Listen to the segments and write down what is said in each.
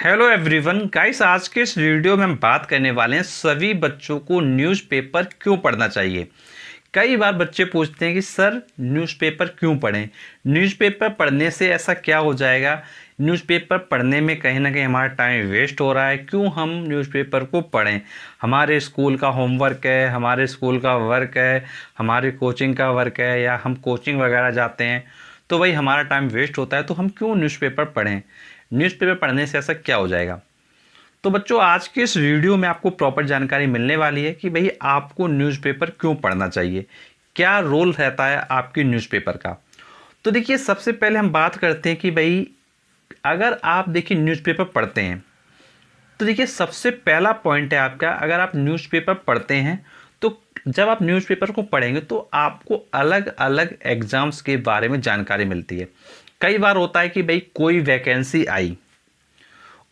Hello everyone guys, आज के इस वीडियो में हम बात करने वाले हैं सभी बच्चों को न्यूज़पेपर क्यों पढ़ना चाहिए। कई बार बच्चे पूछते हैं कि सर न्यूज़पेपर क्यों पढ़ें, न्यूज़पेपर पढ़ने से ऐसा क्या हो जाएगा, न्यूज़पेपर पढ़ने में कहीं ना कहीं हमारा टाइम वेस्ट हो रहा है, क्यों हम न्यूज़पेपर को पढ़ें। हमारे स्कूल का होमवर्क है, हमारे स्कूल का वर्क है, हमारे कोचिंग का वर्क है, या हम कोचिंग वगैरह जाते हैं तो वही हमारा टाइम वेस्ट होता है, तो हम क्यों न्यूज़पेपर पढ़ें, न्यूज़पेपर पढ़ने से ऐसा क्या हो जाएगा। तो बच्चों, आज के इस वीडियो में आपको प्रॉपर जानकारी मिलने वाली है कि भाई आपको न्यूज़पेपर क्यों पढ़ना चाहिए, क्या रोल रहता है आपकी न्यूज़पेपर का। तो देखिए, सबसे पहले हम बात करते हैं कि भाई अगर आप देखिए न्यूज़पेपर पढ़ते हैं तो देखिए सबसे पहला पॉइंट है आपका, अगर आप न्यूज़पेपर पढ़ते हैं तो जब आप न्यूज़पेपर को पढ़ेंगे तो आपको अलग अलग एग्ज़ाम्स के बारे में जानकारी मिलती है। कई बार होता है कि भाई कोई वैकेंसी आई,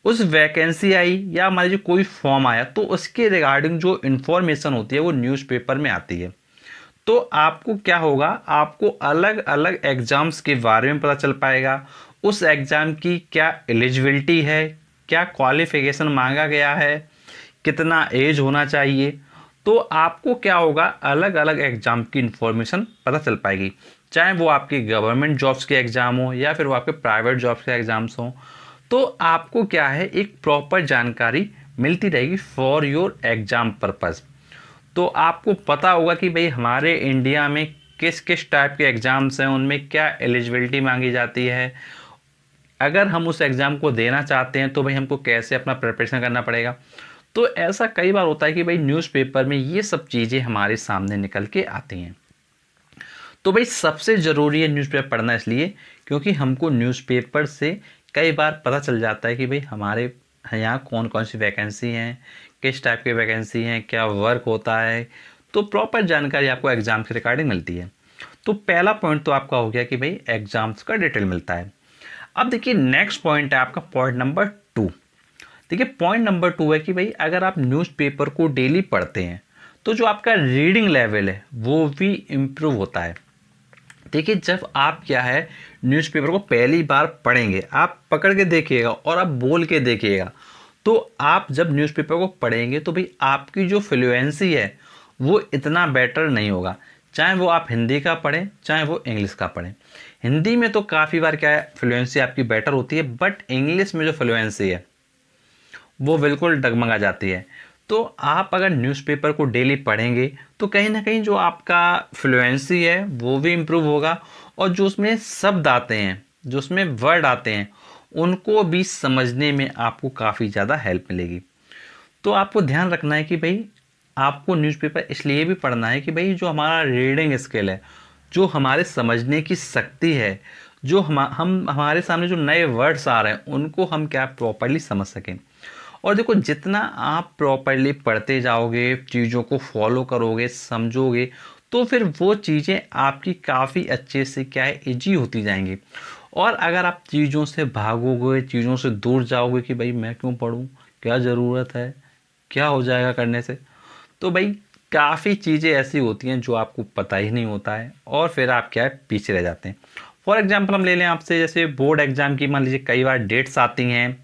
उस वैकेंसी आई या मान लीजिए कोई फॉर्म आया, तो उसके रिगार्डिंग जो इन्फॉर्मेशन होती है वो न्यूज़पेपर में आती है। तो आपको क्या होगा, आपको अलग अलग एग्ज़ाम्स के बारे में पता चल पाएगा, उस एग्ज़ाम की क्या एलिजिबिलिटी है, क्या क्वालिफ़िकेशन मांगा गया है, कितना एज होना चाहिए। तो आपको क्या होगा, अलग अलग एग्ज़ाम की इन्फॉर्मेशन पता चल पाएगी, चाहे वो आपकी गवर्नमेंट जॉब्स के एग्ज़ाम हो या फिर वो आपके प्राइवेट जॉब्स के एग्ज़ाम्स हों। तो आपको क्या है, एक प्रॉपर जानकारी मिलती रहेगी फॉर योर एग्ज़ाम पर्पज़। तो आपको पता होगा कि भाई हमारे इंडिया में किस किस टाइप के एग्ज़ाम्स हैं, उनमें क्या एलिजिबिलिटी मांगी जाती है, अगर हम उस एग्ज़ाम को देना चाहते हैं तो भाई हमको कैसे अपना प्रिपरेशन करना पड़ेगा। तो ऐसा कई बार होता है कि भाई न्यूज़पेपर में ये सब चीज़ें हमारे सामने निकल के आती हैं। तो भाई सबसे ज़रूरी है न्यूज़पेपर पढ़ना, इसलिए क्योंकि हमको न्यूज़पेपर से कई बार पता चल जाता है कि भाई हमारे यहाँ कौन कौन सी वैकेंसी हैं, किस टाइप की वैकेंसी हैं, क्या वर्क होता है। तो प्रॉपर जानकारी आपको एग्ज़ाम के रिगार्डिंग मिलती है। तो पहला पॉइंट तो आपका हो गया कि भाई एग्ज़ाम्स का डिटेल मिलता है। अब देखिए नेक्स्ट पॉइंट है आपका पॉइंट नंबर 2। देखिए पॉइंट नंबर 2 है कि भाई अगर आप न्यूज़पेपर को डेली पढ़ते हैं तो जो आपका रीडिंग लेवल है वो भी इम्प्रूव होता है। देखिए जब आप क्या है न्यूज़पेपर को पहली बार पढ़ेंगे, आप पकड़ के देखिएगा और आप बोल के देखिएगा, तो आप जब न्यूज़पेपर को पढ़ेंगे तो भाई आपकी जो फ्लुएंसी है वो इतना बेटर नहीं होगा, चाहे वो आप हिंदी का पढ़ें चाहे वो इंग्लिश का पढ़ें। हिंदी में तो काफ़ी बार क्या है फ्लुएंसी आपकी बेटर होती है, बट इंग्लिश में जो फ्लुएंसी है वो बिल्कुल डगमगा जाती है। तो आप अगर न्यूज़पेपर को डेली पढ़ेंगे तो कहीं ना कहीं जो आपका फ्लुएंसी है वो भी इम्प्रूव होगा, और जो उसमें शब्द आते हैं, जो उसमें वर्ड आते हैं, उनको भी समझने में आपको काफ़ी ज़्यादा हेल्प मिलेगी। तो आपको ध्यान रखना है कि भाई आपको न्यूज़पेपर इसलिए भी पढ़ना है कि भाई जो हमारा रीडिंग स्किल है, जो हमारे समझने की शक्ति है, जो हम हमारे सामने जो नए वर्ड्स आ रहे हैं उनको हम क्या प्रॉपरली समझ सकें। और देखो जितना आप प्रॉपरली पढ़ते जाओगे, चीज़ों को फॉलो करोगे, समझोगे, तो फिर वो चीज़ें आपकी काफ़ी अच्छे से क्या है ईजी होती जाएंगी। और अगर आप चीज़ों से भागोगे, चीज़ों से दूर जाओगे कि भाई मैं क्यों पढूं, क्या ज़रूरत है, क्या हो जाएगा करने से, तो भाई काफ़ी चीज़ें ऐसी होती हैं जो आपको पता ही नहीं होता है और फिर आप क्या है पीछे रह जाते हैं। फॉर एग्जांपल हम ले लें आपसे, जैसे बोर्ड एग्ज़ाम की मान लीजिए कई बार डेट्स आती हैं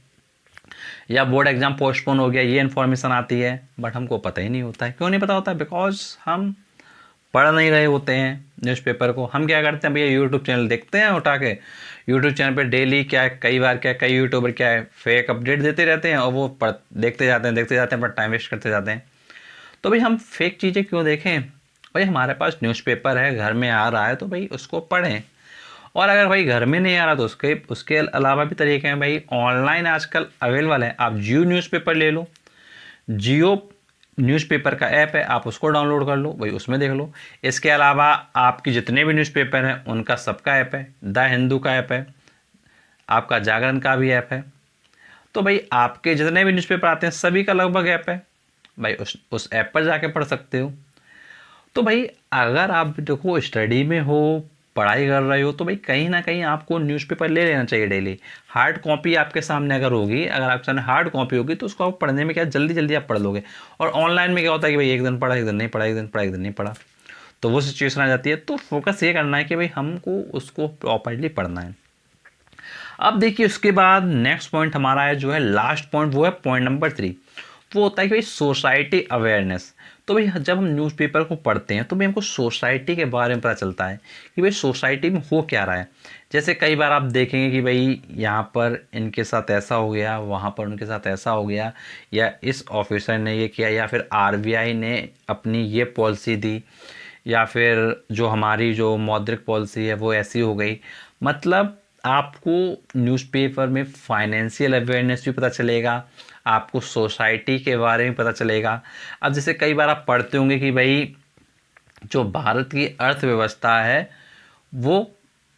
या बोर्ड एग्ज़ाम पोस्टपोन हो गया, ये इन्फॉर्मेशन आती है, बट हमको पता ही नहीं होता है। क्यों नहीं पता होता है? बिकॉज हम पढ़ नहीं रहे होते हैं न्यूज़पेपर को। हम क्या करते हैं भैया, यूट्यूब चैनल देखते हैं उठा के, यूट्यूब चैनल पे डेली क्या है, कई बार क्या कई यूट्यूबर क्या है फेक अपडेट देते रहते हैं और वो देखते जाते हैं पर टाइम वेस्ट करते जाते हैं। तो भाई हम फेक चीज़ें क्यों देखें, भाई हमारे पास न्यूज़पेपर है, घर में आ रहा है तो भाई उसको पढ़ें। और अगर भाई घर में नहीं आ रहा तो उसके उसके अलावा भी तरीके हैं, भाई ऑनलाइन आजकल अवेलेबल है। आप जियो न्यूज़पेपर ले लो, जियो न्यूज़पेपर का ऐप है, आप उसको डाउनलोड कर लो, भाई उसमें देख लो। इसके अलावा आपकी जितने भी न्यूज़पेपर हैं उनका सबका ऐप है, द हिंदू का ऐप है, आपका जागरण का भी ऐप है। तो भाई आपके जितने भी न्यूज़पेपर आते हैं सभी का लगभग ऐप है, भाई उस ऐप पर जाके पढ़ सकते हो। तो भाई अगर आप देखो स्टडी में हो, पढ़ाई कर रहे हो, तो भाई कहीं ना कहीं आपको न्यूज़पेपर ले लेना चाहिए डेली। हार्ड कॉपी आपके सामने अगर होगी, अगर आपके सामने हार्ड कॉपी होगी तो उसको आप पढ़ने में क्या जल्दी जल्दी आप पढ़ लोगे। और ऑनलाइन में क्या होता है कि भाई एक दिन पढ़ा, एक दिन नहीं पढ़ा, एक दिन पढ़ा, एक दिन नहीं पढ़ा, तो वो सिचुएशन आ जाती है। तो फोकस ये करना है कि भाई हमको उसको प्रॉपरली पढ़ना है। अब देखिए उसके बाद नेक्स्ट पॉइंट हमारा है जो है लास्ट पॉइंट, वो है पॉइंट नंबर 3। वो होता है कि भाई सोसाइटी अवेयरनेस। तो भाई जब हम न्यूज़पेपर को पढ़ते हैं तो भाई हमको सोसाइटी के बारे में पता चलता है कि भाई सोसाइटी में हो क्या रहा है। जैसे कई बार आप देखेंगे कि भाई यहाँ पर इनके साथ ऐसा हो गया, वहाँ पर उनके साथ ऐसा हो गया, या इस ऑफिसर ने ये किया, या फिर आरबीआई ने अपनी ये पॉलिसी दी, या फिर जो हमारी जो मौद्रिक पॉलिसी है वो ऐसी हो गई। मतलब आपको न्यूज़पेपर में फाइनेंशियल अवेयरनेस भी पता चलेगा, आपको सोसाइटी के बारे में पता चलेगा। अब जैसे कई बार आप पढ़ते होंगे कि भाई जो भारत की अर्थव्यवस्था है वो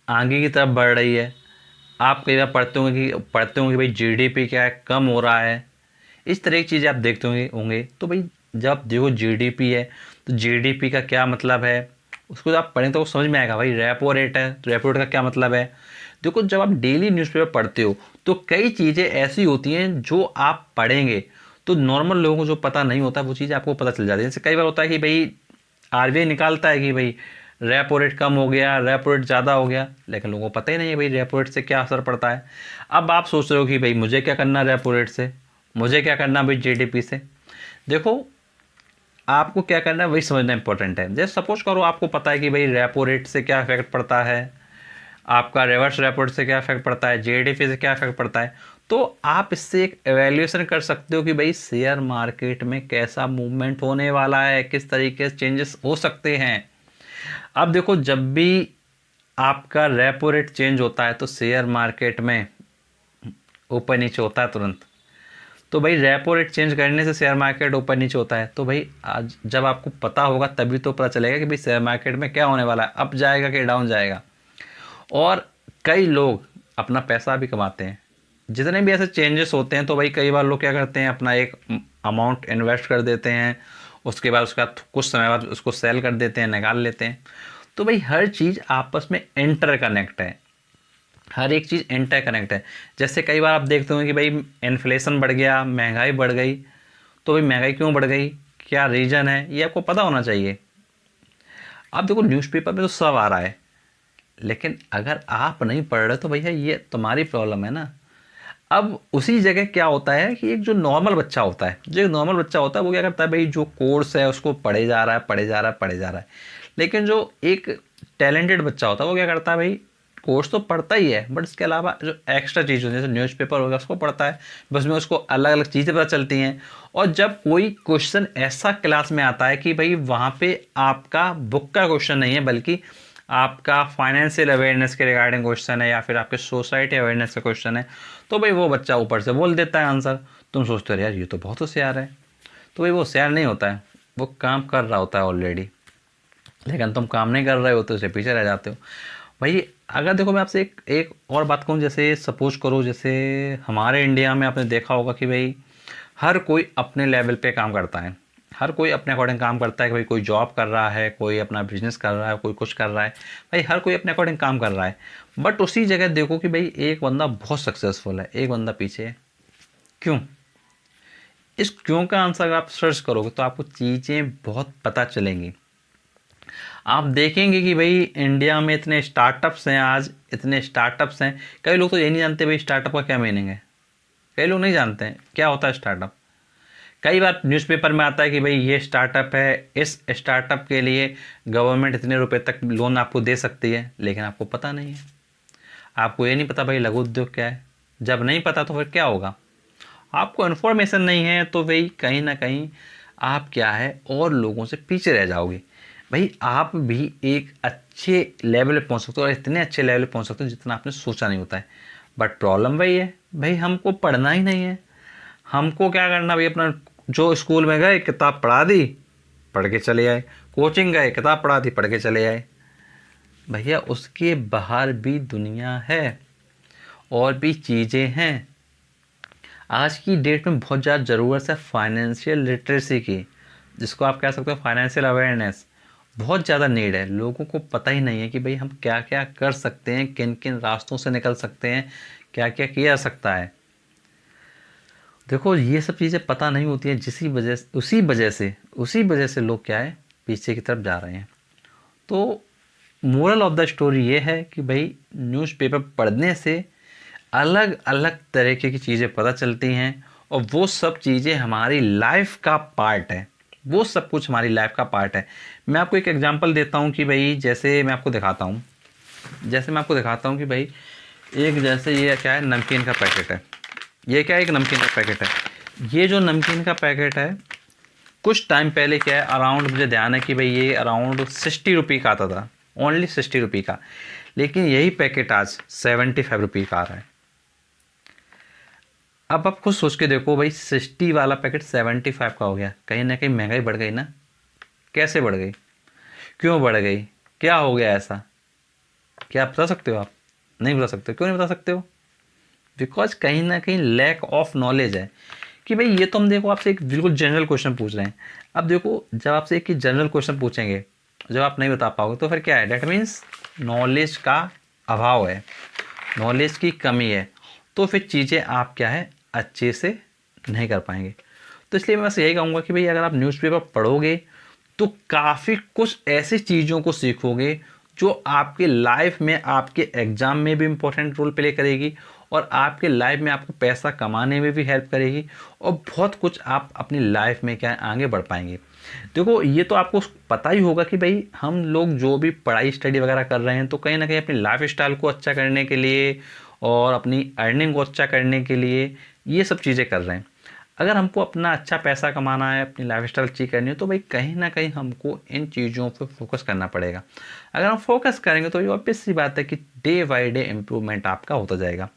आगे की तरफ बढ़ रही है। आप कई बार पढ़ते होंगे भाई जीडीपी क्या है, कम हो रहा है। इस तरह की चीज़ें आप देखते होंगे। तो भाई जब देखो जीडीपी है तो जीडीपी का क्या मतलब है, उसको जब आप पढ़ें तो वो समझ में आएगा। भाई रेपो रेट है तो रेपो रेट का क्या मतलब है। देखो जब आप डेली न्यूज़पेपर पढ़ते हो तो कई चीज़ें ऐसी होती हैं जो आप पढ़ेंगे तो नॉर्मल लोगों को जो पता नहीं होता वो चीज़ें आपको पता चल जाती है। जैसे कई बार होता है कि भाई आरबीआई निकालता है कि भाई रेपो रेट कम हो गया, रेपो रेट ज़्यादा हो गया, लेकिन लोगों को पता ही नहीं है भाई रेपो रेट से क्या असर पड़ता है। अब आप सोच रहे हो कि भाई मुझे क्या करना रेपो रेट से, मुझे क्या करना भाई जीडीपी से। देखो आपको क्या करना है वही समझना इंपॉर्टेंट है। जैसे सपोज करो आपको पता है कि भाई रेपो रेट से क्या इफेक्ट पड़ता है, आपका रिवर्स रेपो रेट से क्या इफेक्ट पड़ता है, जीडीपी से क्या इफेक्ट पड़ता है, तो आप इससे एक एवेल्यूएशन कर सकते हो कि भाई शेयर मार्केट में कैसा मूवमेंट होने वाला है, किस तरीके से चेंजेस हो सकते हैं। अब देखो जब भी आपका रेपो रेट चेंज होता है तो शेयर मार्केट में ऊपर नीचे होता है तुरंत। तो भाई रेपो रेट चेंज करने से शेयर मार्केट ऊपर नीचे होता है। तो भाई आज जब आपको पता होगा तभी तो पता चलेगा कि भाई शेयर मार्केट में क्या होने वाला है, अप जाएगा कि डाउन जाएगा। और कई लोग अपना पैसा भी कमाते हैं जितने भी ऐसे चेंजेस होते हैं। तो भाई कई बार लोग क्या करते हैं, अपना एक अमाउंट इन्वेस्ट कर देते हैं, उसके बाद उसका कुछ समय बाद उसको सेल कर देते हैं, निकाल लेते हैं। तो भाई हर चीज़ आपस में इंटर कनेक्ट है, हर एक चीज़ इंटर कनेक्ट है। जैसे कई बार आप देखते होंगे कि भाई इन्फ्लेशन बढ़ गया, महंगाई बढ़ गई। तो भाई महंगाई क्यों बढ़ गई, क्या रीज़न है, ये आपको पता होना चाहिए। आप देखो न्यूज़पेपर में तो सब आ रहा है, लेकिन अगर आप नहीं पढ़ रहे तो भैया ये तुम्हारी प्रॉब्लम है ना। अब उसी जगह क्या होता है कि एक जो नॉर्मल बच्चा होता है, जो एक नॉर्मल बच्चा होता है वो क्या करता है, भाई जो कोर्स है उसको पढ़े जा रहा है, पढ़े जा रहा है, पढ़े जा रहा है। लेकिन जो एक टैलेंटेड बच्चा होता है वो क्या करता है, भाई कोर्स तो पढ़ता ही है बट इसके अलावा जो एक्स्ट्रा चीज़ होती है जैसे न्यूज़पेपर हो गया उसको पढ़ता है, बस में उसको अलग अलग चीज़ें पता चलती हैं। और जब कोई क्वेश्चन ऐसा क्लास में आता है कि भाई वहाँ पे आपका बुक का क्वेश्चन नहीं है बल्कि आपका फाइनेंशियल अवेयरनेस के रिगार्डिंग क्वेश्चन है, या फिर आपके सोसाइटी अवेयरनेस का क्वेश्चन है, तो भाई वो बच्चा ऊपर से बोल देता है आंसर। तुम सोचते हो यार ये तो बहुत होशियार है। तो भाई वो होशियार नहीं होता है, वो काम कर रहा होता है ऑलरेडी, लेकिन तुम काम नहीं कर रहे हो तो उसे पीछे रह जाते हो। भाई अगर देखो मैं आपसे एक और बात कहूँ, जैसे सपोज करो जैसे हमारे इंडिया में आपने देखा होगा कि भाई हर कोई अपने लेवल पे काम करता है, हर कोई अपने अकॉर्डिंग काम करता है कि भाई कोई जॉब कर रहा है, कोई अपना बिजनेस कर रहा है, कोई कुछ कर रहा है। भाई हर कोई अपने अकॉर्डिंग काम कर रहा है। बट उसी जगह देखो कि भाई एक बंदा बहुत सक्सेसफुल है, एक बंदा पीछे है। क्यों? इस क्यों का आंसर अगर आप सर्च करोगे तो आपको चीज़ें बहुत पता चलेंगी। आप देखेंगे कि भाई इंडिया में इतने स्टार्टअप्स हैं, आज इतने स्टार्टअप्स हैं। कई लोग तो ये नहीं जानते भाई स्टार्टअप का क्या मीनिंग है, कई लोग नहीं जानते हैं क्या होता है स्टार्टअप। कई बार न्यूज़पेपर में आता है कि भाई ये स्टार्टअप है, इस स्टार्टअप के लिए गवर्नमेंट इतने रुपए तक लोन आपको दे सकती है, लेकिन आपको पता नहीं है। आपको ये नहीं पता भाई लघु उद्योग क्या है। जब नहीं पता तो फिर क्या होगा, आपको इन्फॉर्मेशन नहीं है तो भाई कहीं ना कहीं आप क्या है और लोगों से पीछे रह जाओगे। भाई आप भी एक अच्छे लेवल पे पहुंच सकते हो और इतने अच्छे लेवल पे पहुंच सकते हो जितना आपने सोचा नहीं होता है। बट प्रॉब्लम वही है, भाई हमको पढ़ना ही नहीं है। हमको क्या करना भाई, अपना जो स्कूल में गए किताब पढ़ा दी, पढ़ के चले आए, कोचिंग गए किताब पढ़ा दी, पढ़ के चले आए। भैया उसके बाहर भी दुनिया है और भी चीज़ें हैं। आज की डेट में बहुत ज़्यादा ज़रूरत है फाइनेंशियल लिटरेसी की, जिसको आप कह सकते हो फाइनेंशियल अवेयरनेस। बहुत ज़्यादा नीड है, लोगों को पता ही नहीं है कि भाई हम क्या क्या कर सकते हैं, किन किन रास्तों से निकल सकते हैं, क्या क्या किया जा सकता है। देखो ये सब चीज़ें पता नहीं होती हैं, उसी वजह से लोग क्या है पीछे की तरफ जा रहे हैं। तो मोरल ऑफ द स्टोरी ये है कि भाई न्यूज़पेपर पढ़ने से अलग अलग तरीके की चीज़ें पता चलती हैं और वो सब चीज़ें हमारी लाइफ का पार्ट है। वो सब कुछ हमारी लाइफ का पार्ट है। मैं आपको एक एग्जांपल देता हूँ कि भाई जैसे मैं आपको दिखाता हूँ कि भाई एक जैसे ये क्या है, नमकीन का पैकेट है। ये क्या है, एक नमकीन का पैकेट है। ये जो नमकीन का पैकेट है, कुछ टाइम पहले क्या है, अराउंड मुझे ध्यान है कि भाई ये अराउंड 60 रुपये का आता था, ओनली 60 रुपये का। लेकिन यही पैकेट आज 75 रुपये का आ रहा है। अब आप खुद सोच के देखो भाई, 60 वाला पैकेट 75 का हो गया। कहीं ना कहीं महंगाई बढ़ गई ना। कैसे बढ़ गई, क्यों बढ़ गई, क्या हो गया ऐसा? क्या आप बता सकते हो? आप नहीं बता सकते। क्यों नहीं बता सकते हो? बिकॉज कहीं ना कहीं लैक ऑफ नॉलेज है कि भाई ये तो हम देखो आपसे एक बिल्कुल जनरल क्वेश्चन पूछ रहे हैं। अब देखो जब आपसे एक जनरल क्वेश्चन पूछेंगे, जब आप नहीं बता पाओगे तो फिर क्या है, डेट मीन्स नॉलेज का अभाव है, नॉलेज की कमी है। तो फिर चीज़ें आप क्या है, अच्छे से नहीं कर पाएंगे। तो इसलिए मैं बस यही कहूँगा कि भाई अगर आप न्यूज़पेपर पढ़ोगे तो काफ़ी कुछ ऐसी चीज़ों को सीखोगे जो आपके लाइफ में, आपके एग्ज़ाम में भी इम्पोर्टेंट रोल प्ले करेगी और आपके लाइफ में आपको पैसा कमाने में भी हेल्प करेगी और बहुत कुछ आप अपनी लाइफ में क्या है, आगे बढ़ पाएंगे। देखो ये तो आपको पता ही होगा कि भाई हम लोग जो भी पढ़ाई स्टडी वगैरह कर रहे हैं तो कहीं ना कहीं अपनी लाइफ स्टाइल को अच्छा करने के लिए और अपनी अर्निंग को अच्छा करने के लिए ये सब चीज़ें कर रहे हैं। अगर हमको अपना अच्छा पैसा कमाना है, अपनी लाइफस्टाइल अच्छी करनी है, तो भाई कहीं ना कहीं हमको इन चीज़ों पे फोकस करना पड़ेगा। अगर हम फोकस करेंगे तो ये ऑब्वियस सी बात है कि डे बाय डे इम्प्रूवमेंट आपका होता जाएगा।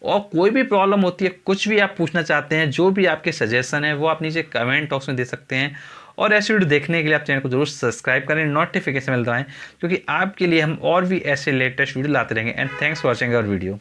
और कोई भी प्रॉब्लम होती है, कुछ भी आप पूछना चाहते हैं, जो भी आपके सजेशन है वो आप नीचे कमेंट बॉक्स में दे सकते हैं। और ऐसे वीडियो देखने के लिए आप चैनल को जरूर सब्सक्राइब करें, नोटिफिकेशन मिल रहा है, क्योंकि आपके लिए हम और भी ऐसे लेटेस्ट वीडियो लाते रहेंगे। And thanks for watching our video.